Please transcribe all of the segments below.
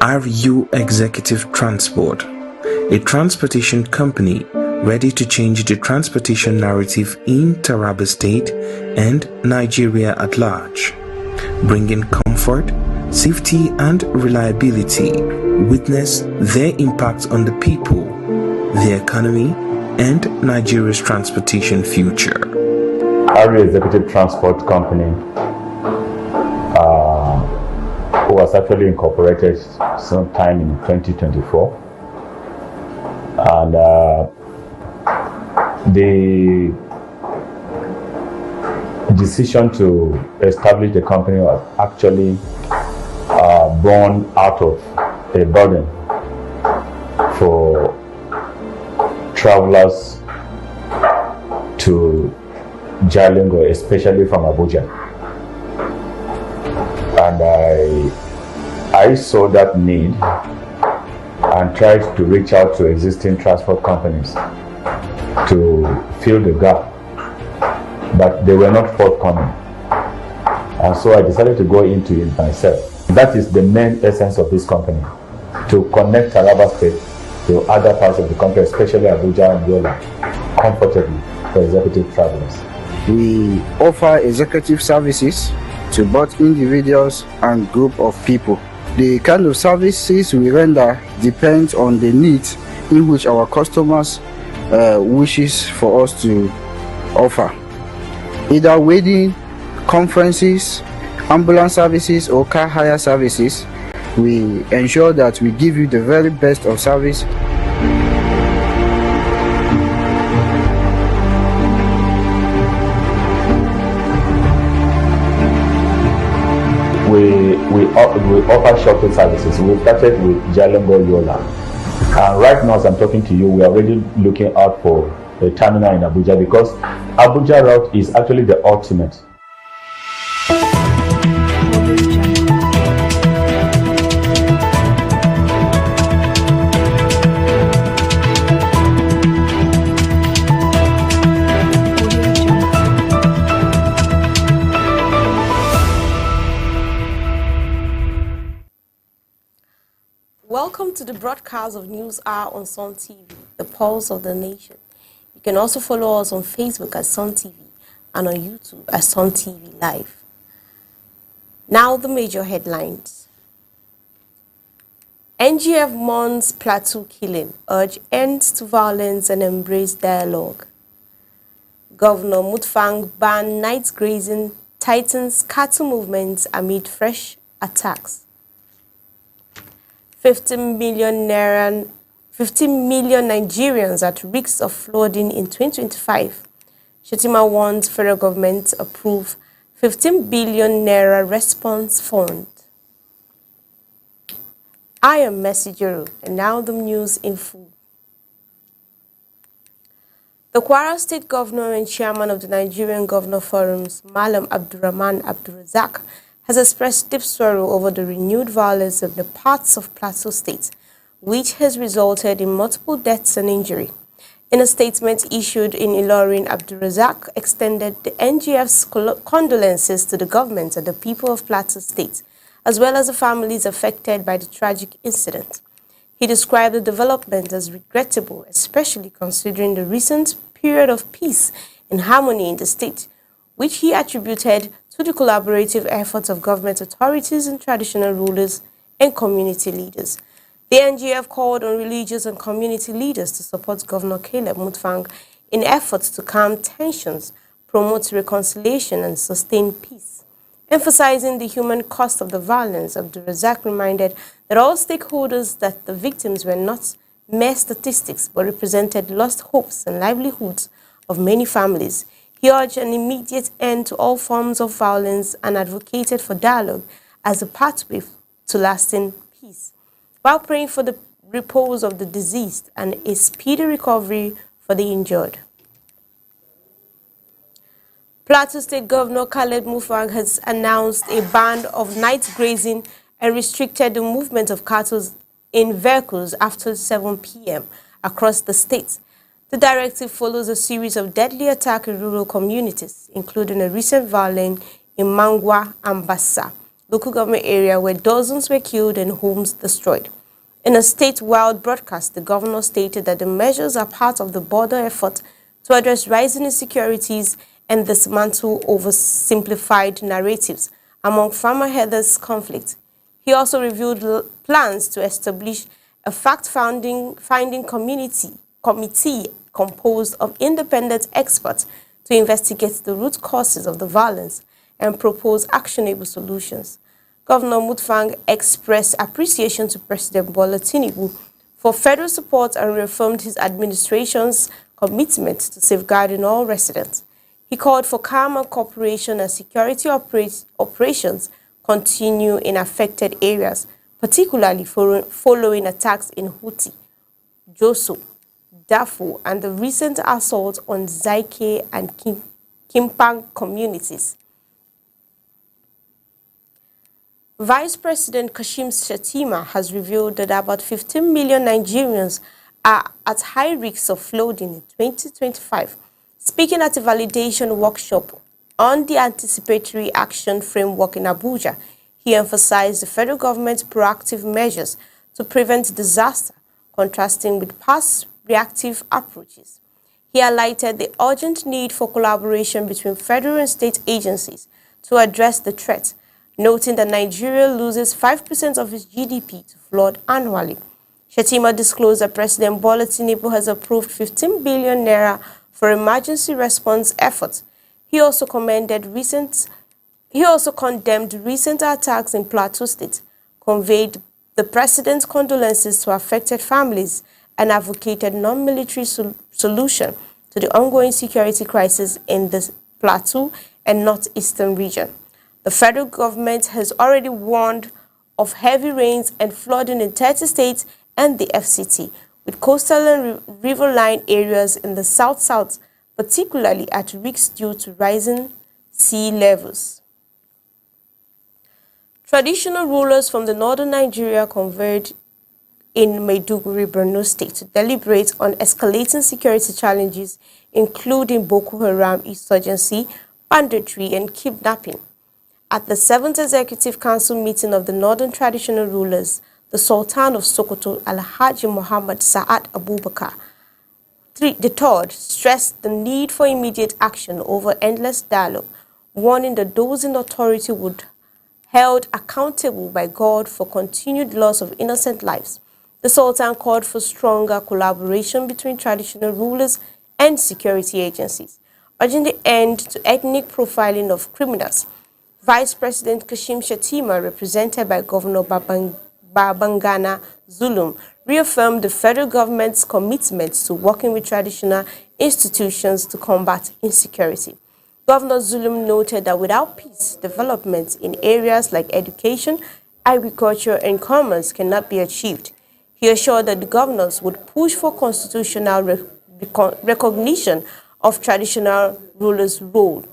RU Executive Transport, a transportation company ready to change the transportation narrative in Taraba State and Nigeria at large, bringing comfort, safety and reliability. Witness their impact on the people, the economy, and Nigeria's transportation future. RU Executive Transport Company was actually incorporated sometime in 2024, and the decision to establish the company was actually born out of a burden for travelers to Jalingo, especially from Abuja. And I saw that need and tried to reach out to existing transport companies to fill the gap, but they were not forthcoming. And so I decided to go into it myself. That is the main essence of this company, to connect Taraba State to other parts of the country, especially Abuja and Yola, comfortably for executive travelers. We offer executive services to both individuals and group of people. The kind of services we render depends on the needs in which our customers wishes for us to offer. Either wedding, conferences, ambulance services or car hire services, we ensure that we give you the very best of service. We offer shuttle services. We started with Jalingo Yola, and right now as I'm talking to you, we are already looking out for a terminal in Abuja, because Abuja route is actually the ultimate. Welcome to the broadcast of News Hour on Sun TV, the pulse of the nation. You can also follow us on Facebook at Sun TV and on YouTube at Sun TV Live. Now the major headlines. NGF mourns Plateau killing, urge ends to violence and embrace dialogue. Governor Mutfwang banned night grazing, tightens cattle movements amid fresh attacks. 15 million Nigerians at risk of flooding in 2025. Shettima wants federal government to approve 15 billion naira response fund. I am Mercy Jero, and now the news in full. The Kwara State Governor and Chairman of the Nigerian Governor Forums, Malam Abdurrahman Abdulrazak, has expressed deep sorrow over the renewed violence in the parts of Plateau State, which has resulted in multiple deaths and injury. In a statement issued in Ilorin, Abdulrazak extended the NGF's condolences to the government and the people of Plateau State, as well as the families affected by the tragic incident. He described the development as regrettable, especially considering the recent period of peace and harmony in the state, which he attributed to the collaborative efforts of government authorities and traditional rulers and community leaders. The NGF called on religious and community leaders to support Governor Caleb Mutfwang in efforts to calm tensions, promote reconciliation and sustain peace. Emphasizing the human cost of the violence, Abdulrazak reminded that all stakeholders that the victims were not mere statistics but represented lost hopes and livelihoods of many families. He urged an immediate end to all forms of violence and advocated for dialogue as a pathway to lasting peace, while praying for the repose of the deceased and a speedy recovery for the injured. Plateau State Governor Caleb Mutfwang has announced a ban of night grazing and restricted the movement of cattle in vehicles after 7 p.m. across the state. The directive follows a series of deadly attacks in rural communities, including a recent violence in Mangwa and Bassa. local government area where dozens were killed and homes destroyed. In a statewide broadcast, the governor stated that the measures are part of the border effort to address rising insecurities and dismantle oversimplified narratives among farmer herders' conflict. He also revealed plans to establish a fact-finding committee composed of independent experts to investigate the root causes of the violence and propose actionable solutions. Governor Mutfwang expressed appreciation to President Bola Tinubu for federal support and reaffirmed his administration's commitment to safeguarding all residents. He called for calm and cooperation as security operations continue in affected areas, particularly following attacks in Houthi, Joso, Darfur, and the recent assault on Zaike and Kimpang communities. Vice President Kashim Shettima has revealed that about 15 million Nigerians are at high risk of flooding in 2025. Speaking at a validation workshop on the Anticipatory Action Framework in Abuja, he emphasized the federal government's proactive measures to prevent disaster, contrasting with past reactive approaches. He highlighted the urgent need for collaboration between federal and state agencies to address the threat, noting that Nigeria loses 5% of its GDP to flood annually. Shettima disclosed that President Bola Tinubu has approved 15 billion naira for emergency response efforts. He also condemned recent attacks in Plateau State, conveyed the president's condolences to affected families, and advocated non-military solution to the ongoing security crisis in the Plateau and northeastern region. The federal government has already warned of heavy rains and flooding in 30 states and the FCT, with coastal and riverine areas in the south-south particularly at risk due to rising sea levels. Traditional rulers from the northern Nigeria converged in Maiduguri, Borno State to deliberate on escalating security challenges, including Boko Haram insurgency, banditry, and kidnapping. At the 7th Executive Council meeting of the Northern Traditional Rulers, the Sultan of Sokoto, Alhaji Muhammad Sa'ad Abubakar III stressed the need for immediate action over endless dialogue, warning that those in authority would be held accountable by God for continued loss of innocent lives. The Sultan called for stronger collaboration between traditional rulers and security agencies, urging the end to ethnic profiling of criminals. Vice President Kashim Shettima, represented by Governor Babangana Zulum, reaffirmed the federal government's commitment to working with traditional institutions to combat insecurity. Governor Zulum noted that without peace, development in areas like education, agriculture, and commerce cannot be achieved. He assured that the governors would push for constitutional recognition of traditional rulers' role.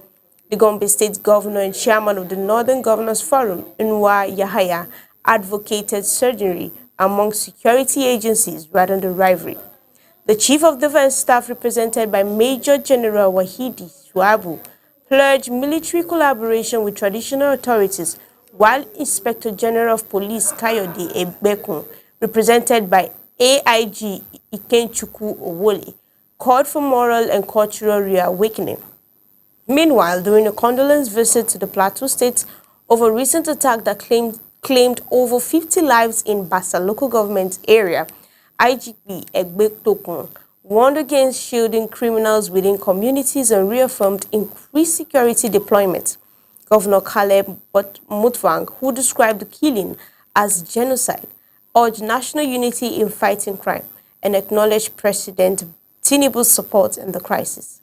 The Gombe State Governor and Chairman of the Northern Governors Forum, Nwa Yahaya, advocated synergy among security agencies rather than rivalry. The Chief of Defense Staff, represented by Major General Wahidi Shuabu, pledged military collaboration with traditional authorities, while Inspector General of Police Kayode Egbekun, represented by AIG Ikenchukwu Owole, called for moral and cultural reawakening. Meanwhile, during a condolence visit to the Plateau State over a recent attack that claimed over 50 lives in Bassa local government area, IGP Egbekun warned against shielding criminals within communities and reaffirmed increased security deployment. Governor Caleb Mutfwang, who described the killing as genocide, urged national unity in fighting crime and acknowledged President Tinubu's support in the crisis.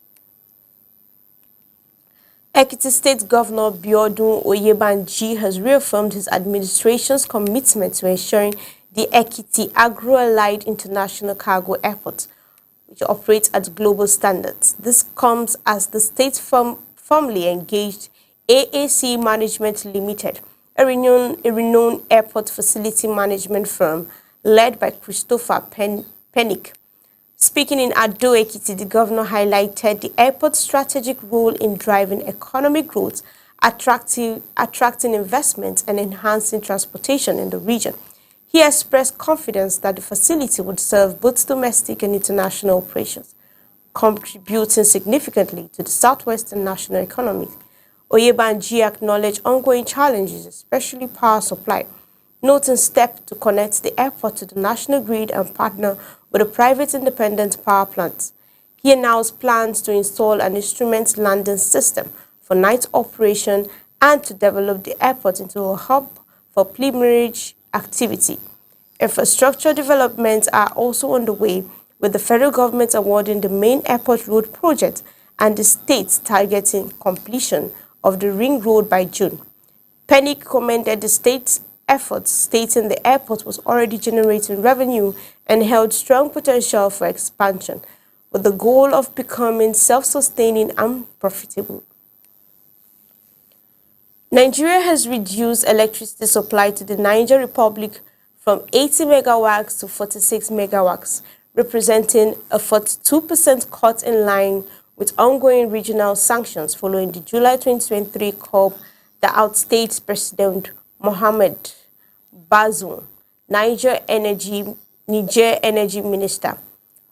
Ekiti State Governor Biodun Oyebanji has reaffirmed his administration's commitment to ensuring the Ekiti Agro-Allied International Cargo Airport, which operates at global standards. This comes as the state firmly engaged AAC Management Limited, a renowned airport facility management firm led by Christopher Penick. Speaking in Ado Ekiti, the governor highlighted the airport's strategic role in driving economic growth attracting investment and enhancing transportation in the region. He expressed confidence that the facility would serve both domestic and international operations, contributing significantly to the southwestern national economy. Oyebanji acknowledged ongoing challenges, especially power supply, noting steps to connect the airport to the national grid and partner with a private independent power plant. He announced plans to install an instrument landing system for night operation and to develop the airport into a hub for pilgrimage activity. Infrastructure developments are also underway, with the federal government awarding the main airport road project and the state targeting completion of the ring road by June. Penny commended the state's efforts, stating the airport was already generating revenue and held strong potential for expansion, with the goal of becoming self-sustaining and profitable. Nigeria has reduced electricity supply to the Niger Republic from 80 megawatts to 46 megawatts, representing a 42% cut in line with ongoing regional sanctions following the July 2023 COP that outstayed President Mohamed Bazoum. Niger Energy Minister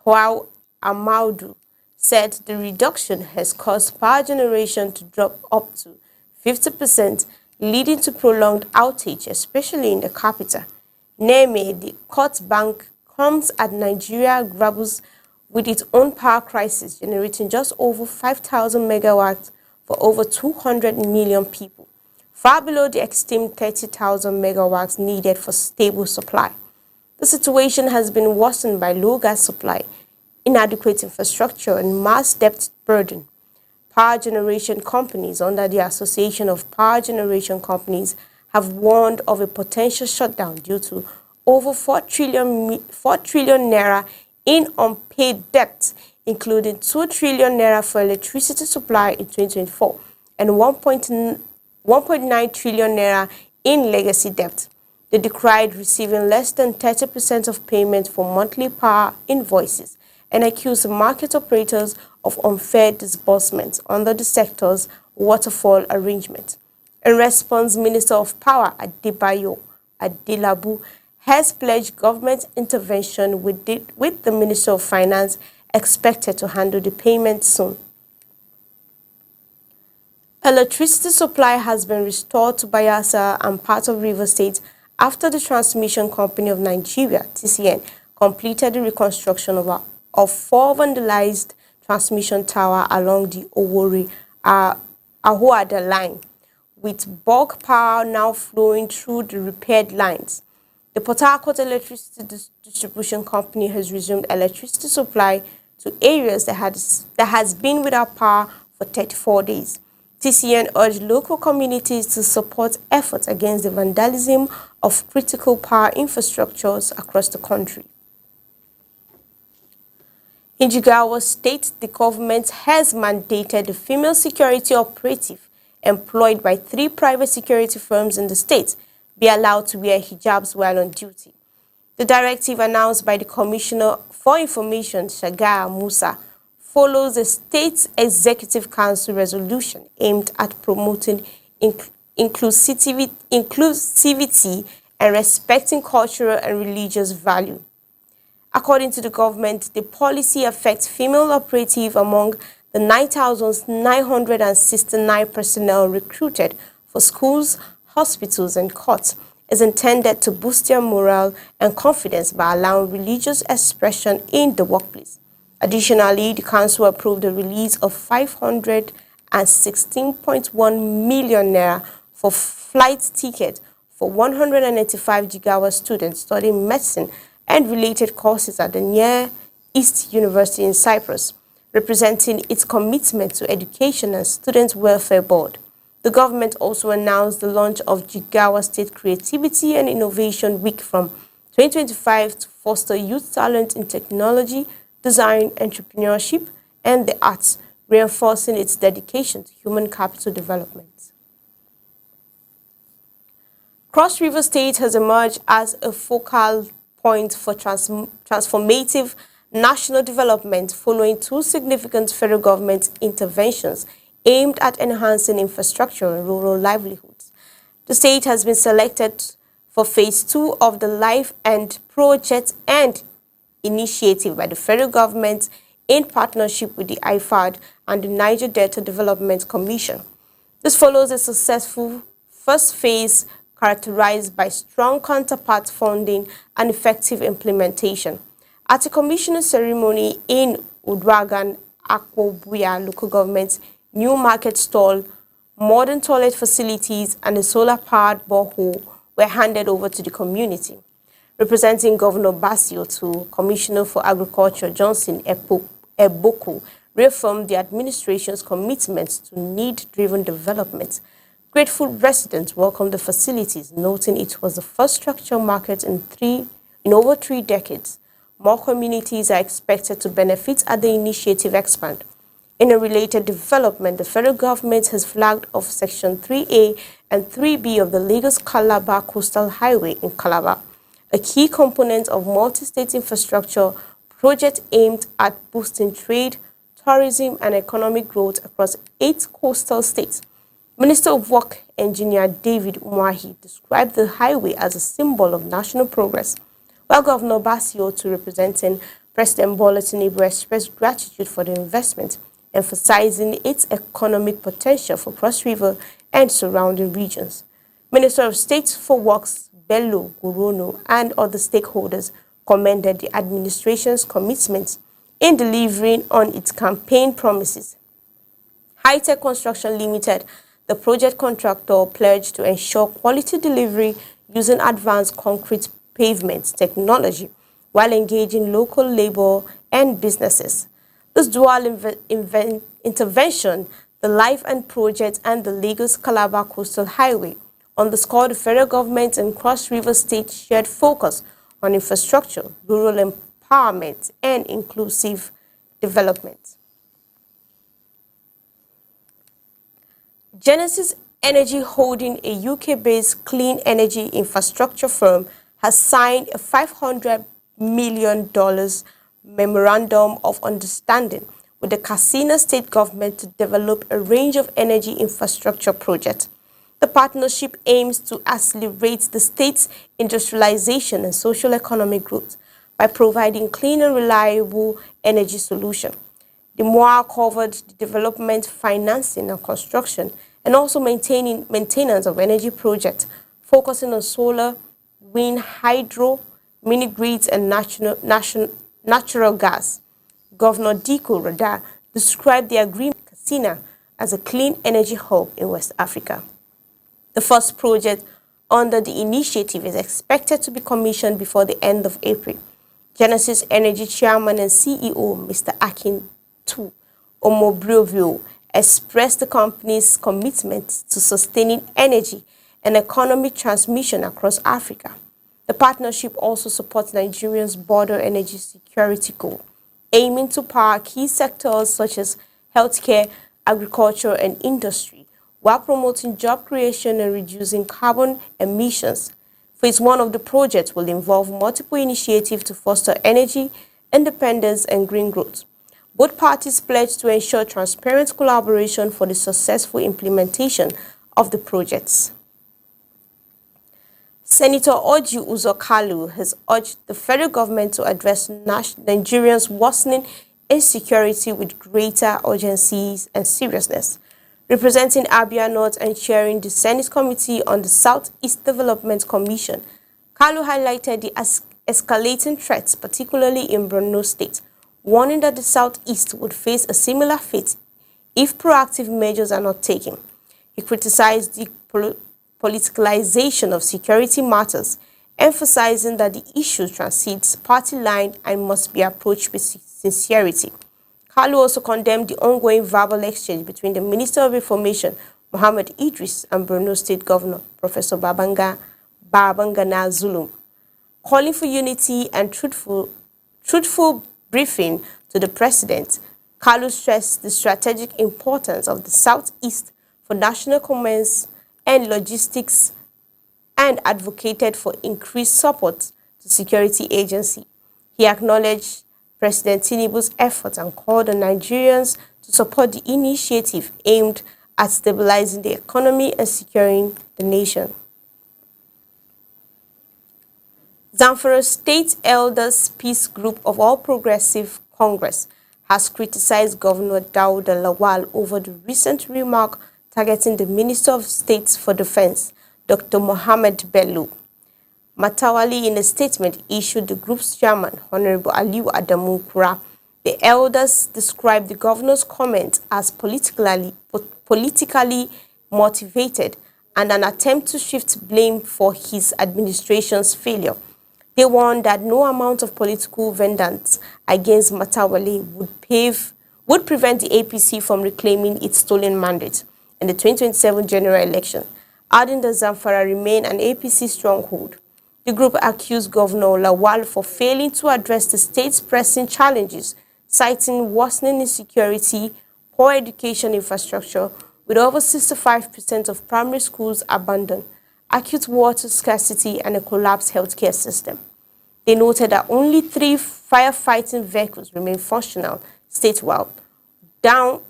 Huau Amadou said the reduction has caused power generation to drop up to 50%, leading to prolonged outage, especially in the capital. Niamey, the cut bank comes as Nigeria grapples with its own power crisis, generating just over 5,000 megawatts for over 200 million people, far below the estimated 30,000 megawatts needed for stable supply. The situation has been worsened by low gas supply, inadequate infrastructure, and mass debt burden. Power generation companies under the Association of Power Generation Companies have warned of a potential shutdown due to over 4 trillion naira in unpaid debt, including 2 trillion naira for electricity supply in 2024 and 1.9 trillion naira in legacy debt. They decried receiving less than 30% of payment for monthly power invoices and accused market operators of unfair disbursements under the sector's waterfall arrangement. In response, Minister of Power Adebayo Adelabu has pledged government intervention with the Minister of Finance expected to handle the payment soon. Electricity supply has been restored to Bayelsa and part of Rivers State after the Transmission Company of Nigeria, TCN, completed the reconstruction of 4 vandalized transmission towers along the Owori-Ahoada line, with bulk power now flowing through the repaired lines. The Port Harcourt Electricity Distribution Company has resumed electricity supply to areas that has been without power for 34 days. TCN urged local communities to support efforts against the vandalism of critical power infrastructures across the country. In Jigawa State, the government has mandated the female security operative employed by 3 private security firms in the state be allowed to wear hijabs while on duty. The directive announced by the Commissioner for Information, Shagar Musa, follows the State Executive Council resolution aimed at promoting inclusivity and respecting cultural and religious value. According to the government, the policy affects female operatives among the 9,969 personnel recruited for schools, hospitals, and courts, is intended to boost their morale and confidence by allowing religious expression in the workplace. Additionally, the council approved the release of 516.1 million naira for flight tickets for 185 Jigawa students studying medicine and related courses at the Near East University in Cyprus, representing its commitment to Education and Student Welfare Board. The government also announced the launch of Jigawa State Creativity and Innovation Week from 2025 to foster youth talent in technology, design, entrepreneurship, and the arts, reinforcing its dedication to human capital development. Cross River State has emerged as a focal point for transformative national development following 2 significant federal government interventions aimed at enhancing infrastructure and rural livelihoods. The state has been selected for Phase 2 of the Life and Project and initiative by the federal government in partnership with the IFAD and the Niger Delta Development Commission. This follows a successful first phase characterized by strong counterpart funding and effective implementation. At a commissioning ceremony in Udragan, Akwobuya local government, new market stall, modern toilet facilities, and a solar-powered borehole were handed over to the community. Representing Governor Basio to Commissioner for Agriculture Johnson Eboku reaffirmed the administration's commitment to need-driven development. Grateful residents welcomed the facilities, noting it was the first structural market in over 3 decades. More communities are expected to benefit as the initiative expand. In a related development, the federal government has flagged off Section 3A and 3B of the Lagos-Calabar Coastal Highway in Calabar, a key component of multi-state infrastructure project aimed at boosting trade, tourism, and economic growth across 8 coastal states. Minister of Work, Engineer David Umahi, described the highway as a symbol of national progress, while Governor Basio, to representing President Bola Tinubu, expressed gratitude for the investment, emphasizing its economic potential for Cross River and surrounding regions. Minister of State for Works, Bello Gurono, and other stakeholders commended the administration's commitment in delivering on its campaign promises. High-Tech Construction Limited, the project contractor, pledged to ensure quality delivery using advanced concrete pavement technology while engaging local labor and businesses. This dual intervention, the Life and Project and the Lagos-Calabar Coastal Highway, underscored the federal government and Cross River State shared focus on infrastructure, rural empowerment, and inclusive development. Genesis Energy Holding, a UK-based clean energy infrastructure firm, has signed a $500 million memorandum of understanding with the Katsina state government to develop a range of energy infrastructure projects. The partnership aims to accelerate the state's industrialization and social economic growth by providing clean and reliable energy solutions. The MOA covered the development, financing, and construction, and also maintenance of energy projects, focusing on solar, wind, hydro, mini-grids, and natural gas. Governor Diko Rada described the agreement with Katsina as a clean energy hub in West Africa. The first project under the initiative is expected to be commissioned before the end of April. Genesis Energy Chairman and CEO, Mr. Akin Tu Omobriovio, expressed the company's commitment to sustaining energy and economic transmission across Africa. The partnership also supports Nigeria's border energy security goal, aiming to power key sectors such as healthcare, agriculture, and industry, while promoting job creation and reducing carbon emissions. Phase 1 of the project will involve multiple initiatives to foster energy independence and green growth. Both parties pledged to ensure transparent collaboration for the successful implementation of the projects. Senator Orji Uzor Kalu has urged the federal government to address Nigerians' worsening insecurity with greater urgency and seriousness. Representing Abia North and chairing the Senate Committee on the Southeast Development Commission, Kalu highlighted the escalating threats, particularly in Borno State, warning that the Southeast would face a similar fate if proactive measures are not taken. He criticized the politicalization of security matters, emphasizing that the issue transcends party line and must be approached with sincerity. Kalu also condemned the ongoing verbal exchange between the Minister of Information, Mohammed Idris, and Borno State Governor, Professor Babangana Zulum, calling for unity and truthful briefing to the President. Kalu stressed the strategic importance of the Southeast for national commerce and logistics and advocated for increased support to security agency. He acknowledged President Tinubu's efforts and called on Nigerians to support the initiative aimed at stabilizing the economy and securing the nation. Zamfara State Elders Peace Group of All Progressive Congress has criticized Governor Dauda Lawal over the recent remark targeting the Minister of State for Defense, Dr. Mohammed Bello. Matawali, in a statement issued the group's chairman, Honorable Aliu Adamu Kura, the elders described the governor's comment as politically motivated and an attempt to shift blame for his administration's failure. They warned that no amount of political vengeance against Matawali would prevent the APC from reclaiming its stolen mandate in the 2027 general election, adding that Zamfara remain an APC stronghold. The group accused Governor Lawal for failing to address the state's pressing challenges, citing worsening insecurity, poor education infrastructure, with over 65% of primary schools abandoned, acute water scarcity, and a collapsed healthcare system. They noted that only 3 firefighting vehicles remain functional statewide, down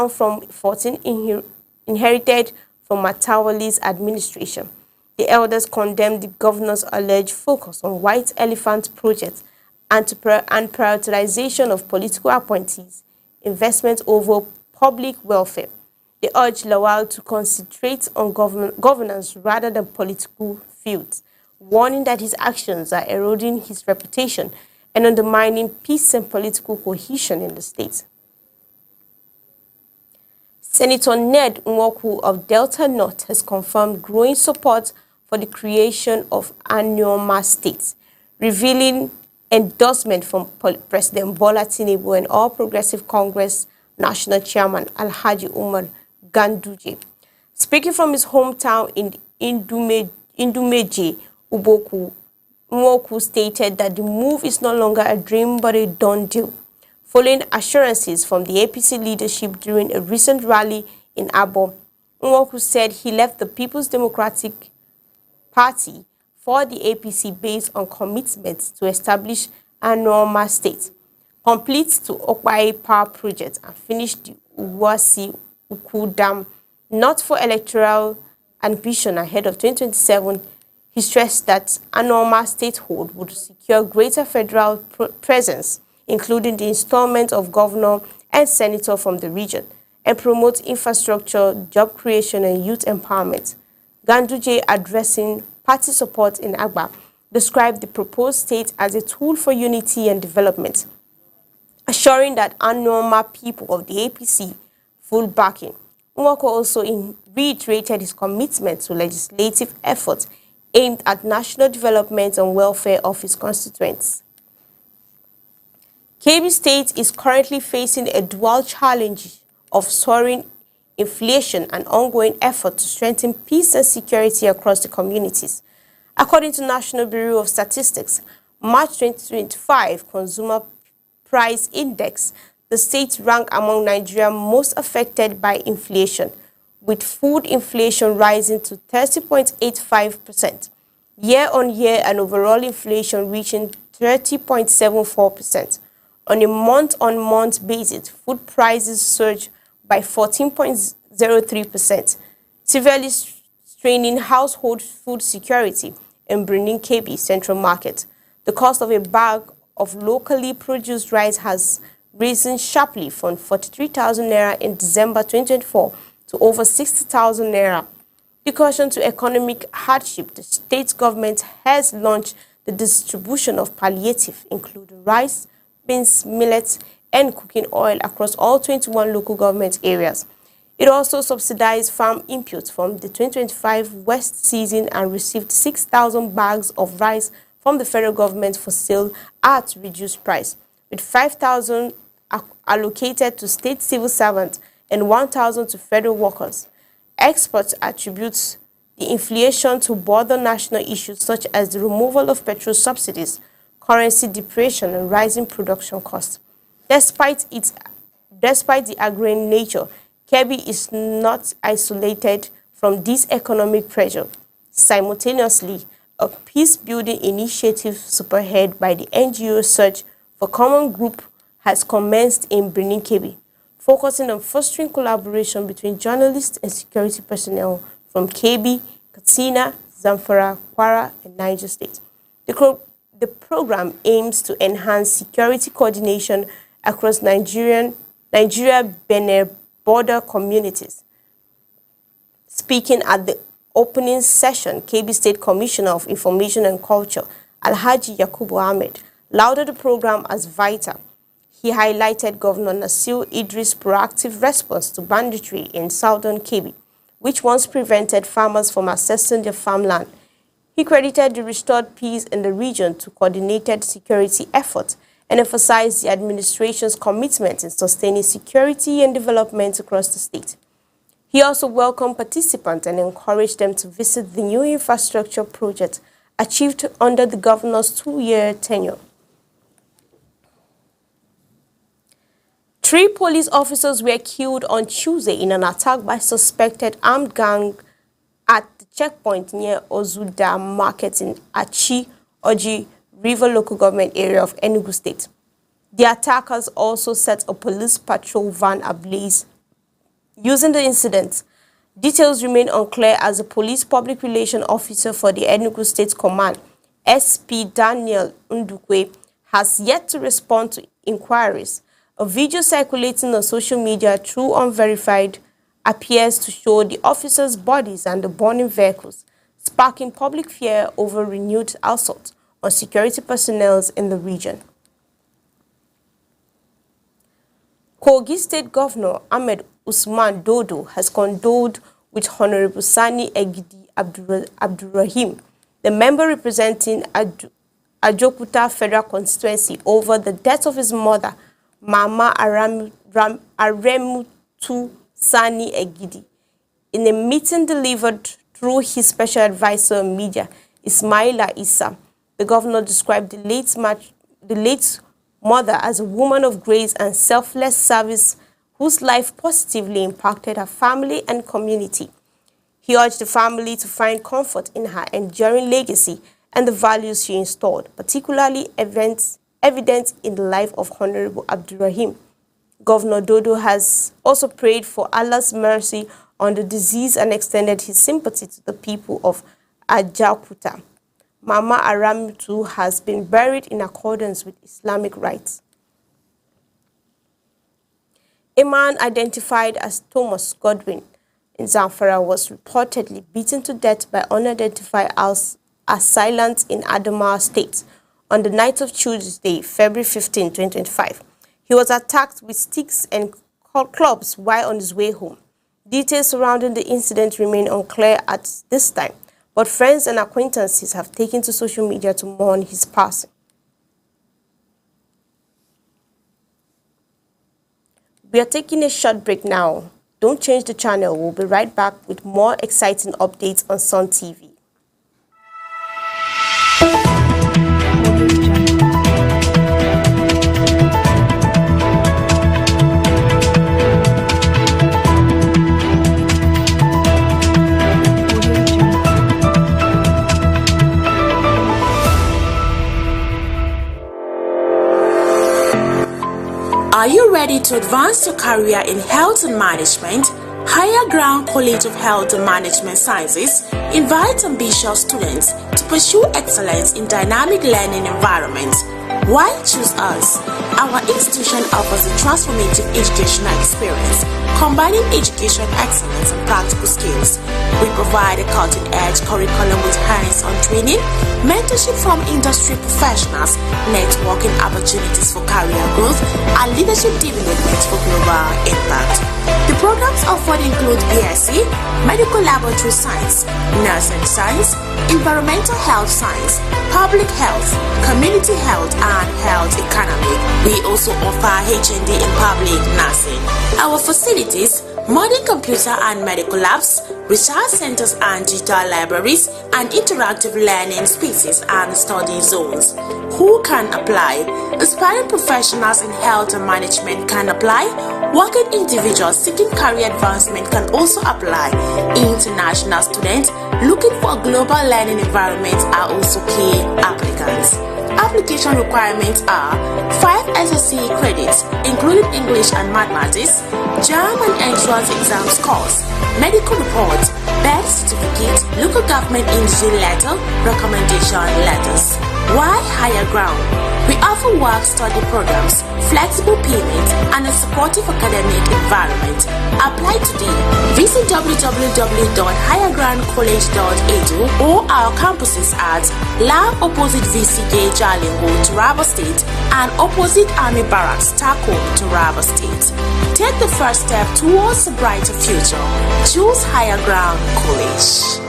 from 14 inherited from Matawali's administration. The elders condemned the governor's alleged focus on white elephant projects and prioritization of political appointees, investment over public welfare. They urged Lawal to concentrate on governance rather than political fields, warning that his actions are eroding his reputation and undermining peace and political cohesion in the state. Senator Ned Nwoku of Delta North has confirmed growing support for the creation of Anioma State, revealing endorsement from President Bola Tinubu and All Progressive Congress National Chairman Alhaji Umar Ganduje. Speaking from his hometown in Indumeje, Uboku, Nwoku stated that the move is no longer a dream but a done deal, following assurances from the APC leadership during a recent rally in Abo. Nwoku said he left the People's Democratic Party for the APC based on commitments to establish a normal state, complete to Okwayi Power Project, and finish the Uwasi Uku Dam, not for electoral ambition ahead of 2027. He stressed that a normal statehood would secure greater federal presence, including the installment of governor and senator from the region, and promote infrastructure, job creation, and youth empowerment. Ganduje, addressing party support in Agba, described the proposed state as a tool for unity and development, assuring that Anoma people of the APC full backing. Nwoku also reiterated his commitment to legislative efforts aimed at national development and welfare of his constituents. Kebbi State is currently facing a dual challenge of soaring inflation and ongoing effort to strengthen peace and security across the communities. According to National Bureau of Statistics, March 2025 Consumer Price Index, the state ranked among Nigeria's most affected by inflation, with food inflation rising to 30.85% year-on-year and overall inflation reaching 30.74%. On a month-on-month basis, food prices surged by 14.03%, severely straining household food security in Birnin Kebbi Central Market. The cost of a bag of locally produced rice has risen sharply from 43,000 naira in December 2024 to over 60,000 naira. In caution to economic hardship, the state government has launched the distribution of palliative, including rice, beans, millet, and cooking oil across all 21 local government areas. It also subsidized farm inputs from the 2025 West season and received 6,000 bags of rice from the federal government for sale at reduced price, with 5,000 allocated to state civil servants and 1,000 to federal workers. Experts attribute the inflation to broader national issues such as the removal of petrol subsidies, currency depreciation, and rising production costs. Despite the agrarian nature, Kebbi is not isolated from this economic pressure. Simultaneously, a peace-building initiative spearheaded by the NGO Search for Common Group has commenced in Birnin Kebbi, focusing on fostering collaboration between journalists and security personnel from Kebbi, Katsina, Zamfara, Kwara, and Niger State. The program aims to enhance security coordination across Nigeria-Benin border communities. Speaking at the opening session, Kebbi State Commissioner of Information and Culture, Alhaji Yakubu Ahmed, lauded the program as vital. He highlighted Governor Nasir Idris' proactive response to banditry in southern Kebbi, which once prevented farmers from accessing their farmland. He credited the restored peace in the region to coordinated security efforts and emphasized the administration's commitment in sustaining security and development across the state. He also welcomed participants and encouraged them to visit the new infrastructure project achieved under the governor's 2-year tenure. 3 police officers were killed on Tuesday in an attack by suspected armed gang at the checkpoint near Ozuda Market in Achi-Oji River local government area of Enugu State. The attackers also set a police patrol van ablaze. Using the incident, details remain unclear as the police public relations officer for the Enugu State Command, SP Daniel Ndukwe, has yet to respond to inquiries. A video circulating on social media through Unverified appears to show the officers' bodies and the burning vehicles, sparking public fear over renewed assault on security personnel in the region. Kogi State Governor Ahmed Usman Dodo has condoled with Honorable Sani Egidi Abdurrahim, the member representing Ajokuta Federal Constituency, over the death of his mother, Mama Aremutu Sani Egidi. In a meeting delivered through his special advisor on media, Ismaila Issa, the governor described the late mother as a woman of grace and selfless service whose life positively impacted her family and community. He urged the family to find comfort in her enduring legacy and the values she installed, particularly evident in the life of Honorable Abdurrahim. Governor Dodo has also prayed for Allah's mercy on the deceased and extended his sympathy to the people of Ajakuta. Mama Aramutu has been buried in accordance with Islamic rites. A man identified as Thomas Godwin in Zamfara was reportedly beaten to death by unidentified assailants in Adamawa State on the night of Tuesday, February 15, 2025. He was attacked with sticks and clubs while on his way home. Details surrounding the incident remain unclear at this time, but friends and acquaintances have taken to social media to mourn his passing. We are taking a short break now. Don't change the channel. We'll be right back with more exciting updates on Sun TV. Are you ready to advance your career in health and management? Higher Ground College of Health and Management Sciences invites ambitious students to pursue excellence in dynamic learning environments. Why choose us? Our institution offers a transformative educational experience, combining education excellence and practical skills. We provide a cutting-edge curriculum with hands-on training, mentorship from industry professionals, networking opportunities for career growth, and leadership development for global impact. The programs offered include BSc, Medical Laboratory Science, Nursing Science, Environmental Health Science, Public Health, Community Health, and Health Economic. We also offer HND in Public Nursing. Our facilities: modern computer and medical labs, research centers and digital libraries, and interactive learning spaces and study zones. Who can apply? Aspiring professionals in health and management can apply. Working individuals seeking career advancement can also apply. International students looking for a global learning environment are also key applicants. Application requirements are 5 SSC credits, including English and Mathematics, German entrance exam scores, medical reports, birth certificate, local government industry letter, recommendation letters. Why Higher Ground? We offer work study programs, flexible payment, and a supportive academic environment. Apply today. Visit www.highergroundcollege.edu or our campuses at Lab opposite VCK Jalingo, Taraba State, and opposite Army Barracks, Tako, Taraba State. Take the first step towards a brighter future. Choose Higher Ground College.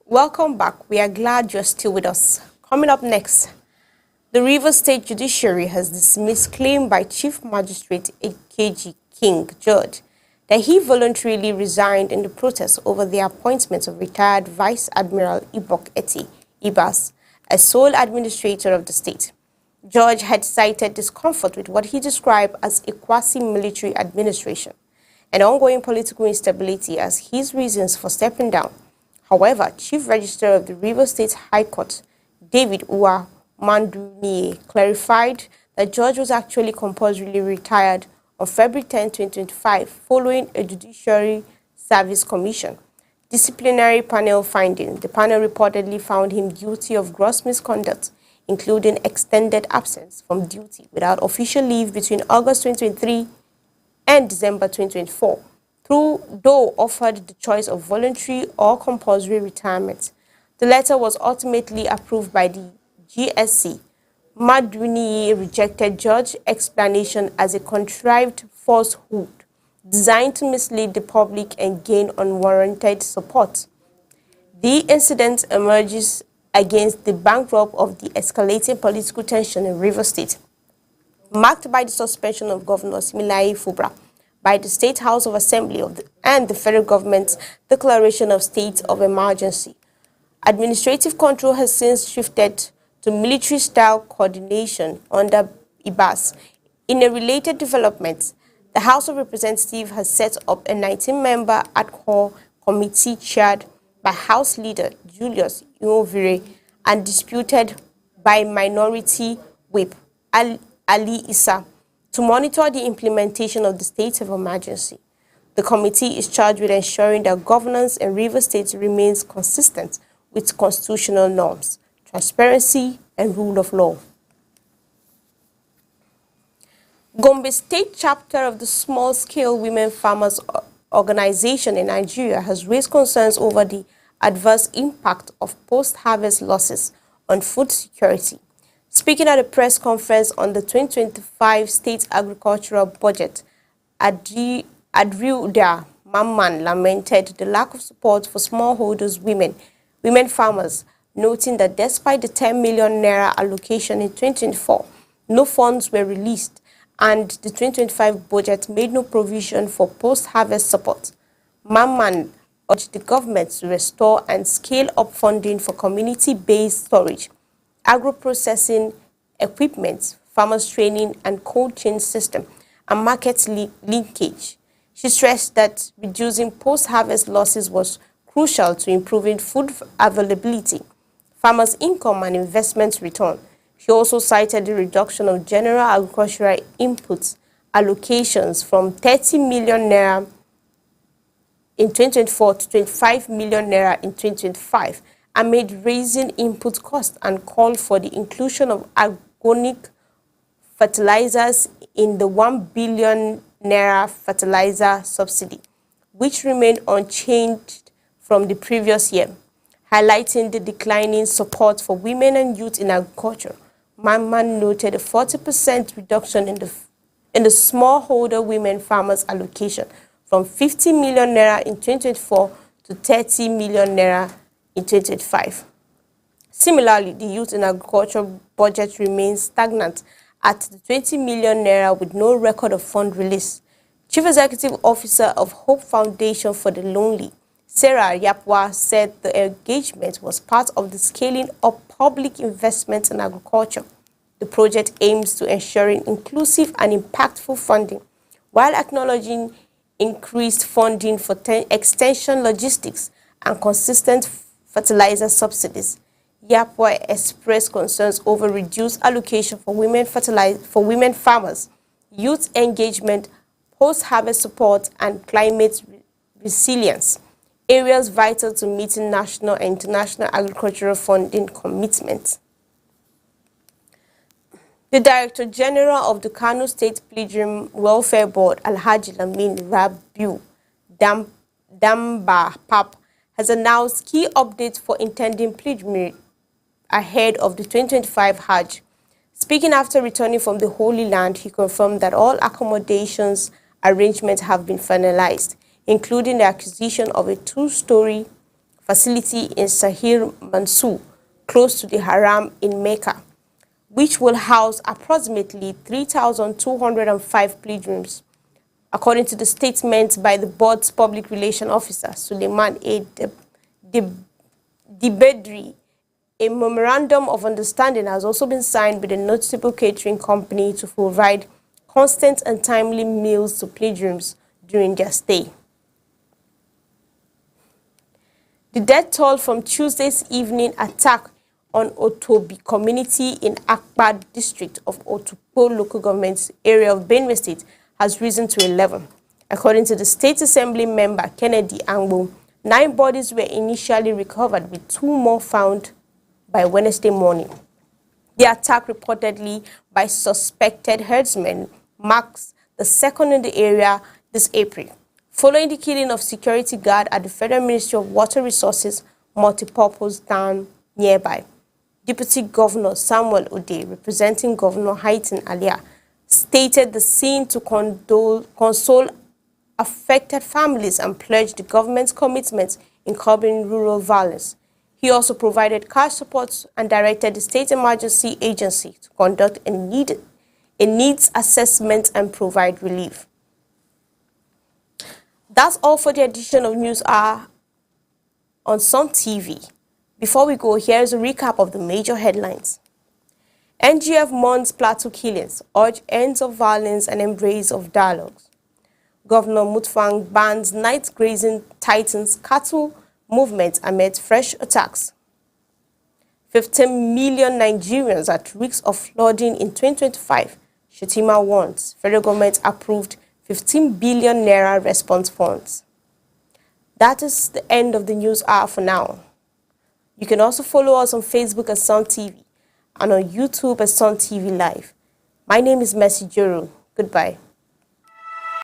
Welcome back. We are glad you're still with us. Coming up next, the Rivers State Judiciary has dismissed claim by Chief Magistrate AKG King George that he voluntarily resigned in the protest over the appointment of retired Vice Admiral Ibok Eti Ibas as sole administrator of the state. George had cited discomfort with what he described as a quasi-military administration and ongoing political instability as his reasons for stepping down. However, Chief Registrar of the Rivers State High Court, David Uwa Manduniye, clarified that George was actually compulsorily retired on February 10, 2025, following a Judiciary Service Commission disciplinary panel finding. The panel reportedly found him guilty of gross misconduct, including extended absence from duty without official leave between August 2023 and December 2024. Though offered the choice of voluntary or compulsory retirement. The letter was ultimately approved by the GSC. Maduniyi rejected George's explanation as a contrived falsehood designed to mislead the public and gain unwarranted support. The incident emerges against the backdrop of the escalating political tension in Rivers State, marked by the suspension of Governor Similaye Fubara by the State House of Assembly and the federal government's declaration of state of emergency. Administrative control has since shifted to military-style coordination under Ibas. In a related development, the House of Representatives has set up a 19-member ad hoc committee chaired by House Leader Julius Ihovire and disputed by Minority Whip Ali Issa, to monitor the implementation of the state of emergency. The committee is charged with ensuring that governance in Rivers State remains consistent with constitutional norms, transparency, and rule of law. Gombe State chapter of the Small-Scale Women Farmers Organization in Nigeria has raised concerns over the adverse impact of post-harvest losses on food security. Speaking at a press conference on the 2025 State Agricultural Budget, Adriuda Mamman lamented the lack of support for smallholders women farmers, noting that despite the 10 million naira allocation in 2024, no funds were released, and the 2025 budget made no provision for post-harvest support. Mamman urged the government to restore and scale up funding for community-based storage, agro-processing equipment, farmers training and cold chain system, and market linkage. She stressed that reducing post-harvest losses was crucial to improving food availability, farmers' income and investment return. She also cited the reduction of general agricultural inputs allocations from 30 million naira in 2024 to 25 million naira in 2025, amid raising input costs, and called for the inclusion of organic fertilizers in the 1 billion naira fertilizer subsidy, which remained unchanged from the previous year. Highlighting the declining support for women and youth in agriculture, Mamman noted a 40% reduction in the smallholder women farmers allocation from 50 million naira in 2024 to 30 million naira in 2025. Similarly, the youth in agriculture budget remains stagnant at the 20 million naira with no record of fund release. Chief Executive Officer of Hope Foundation for the Lonely, Sarah Yapwa, said the engagement was part of the scaling up public investment in agriculture. The project aims to ensuring inclusive and impactful funding, while acknowledging increased funding for extension logistics and consistent fertilizer subsidies. Yapwa expressed concerns over reduced allocation for women farmers, youth engagement, post-harvest support, and climate resilience, areas vital to meeting national and international agricultural funding commitments. The Director General of the Kano State Pilgrim Welfare Board, Alhaji Lamin Rabiu Damba Pap, has announced key updates for intending pilgrimage ahead of the 2025 Hajj. Speaking after returning from the Holy Land, he confirmed that all accommodations arrangements have been finalized, including the acquisition of a 2-story facility in Sahir Mansour, close to the Haram in Mecca, which will house approximately 3,205 pilgrims. According to the statement by the board's public relations officer, Suleiman A. Dibedri, a memorandum of understanding has also been signed with a notable catering company to provide constant and timely meals to pilgrims during their stay. The death toll from Tuesday's evening attack on Otobi community in Akpa district of Otupo local government area of Benue State has risen to 11. According to the State Assembly member Kennedy Angbo, 9 bodies were initially recovered, with 2 more found by Wednesday morning. The attack, reportedly by suspected herdsmen, marks the second in the area this April, following the killing of security guard at the Federal Ministry of Water Resources multipurpose dam nearby. Deputy Governor Samuel Ode, representing Governor Haitin Alia, stated the scene to console affected families and pledged the government's commitment in curbing rural violence. He also provided cash support and directed the State Emergency Agency to conduct a needs assessment and provide relief. That's all for the edition of News Hour on Sun TV. Before we go, here's a recap of the major headlines. NGF mourns Plateau killings, urge ends of violence and embrace of dialogues. Governor Mutfwang bans night grazing tightens cattle movement amid fresh attacks. 15 million Nigerians at risk of flooding in 2025, Shettima warns. Federal government approved 15 billion naira response funds. That is the end of the news hour for now. You can also follow us on Facebook at Sun TV and on YouTube at Sun TV Live. My name is Mercy Juru. Goodbye.